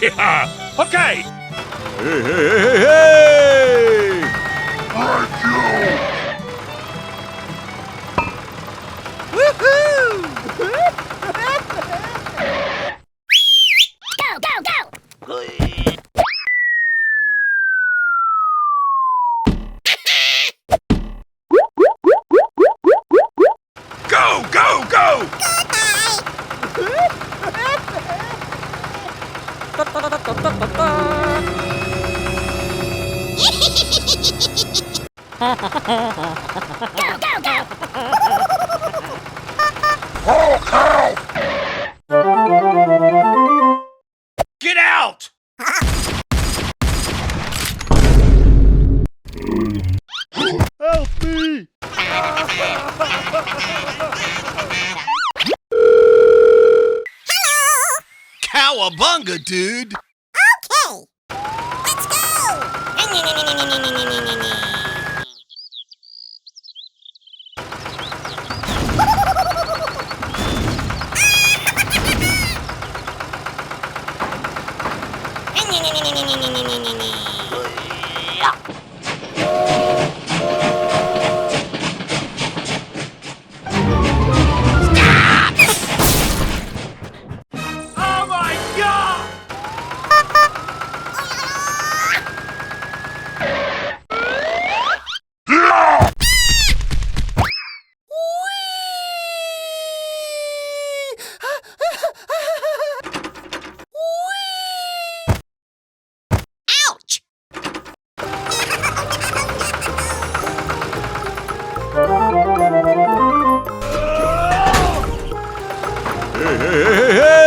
Yeah. Okay. Hey, hey, hey, hey, hey! Go, go, go! Go, go, go! Go, go, go! Get out! Help me! Cowabunga, dude! Okay! Let's go! Oh my god! Ouch! Hey, hey, hey, hey, hey!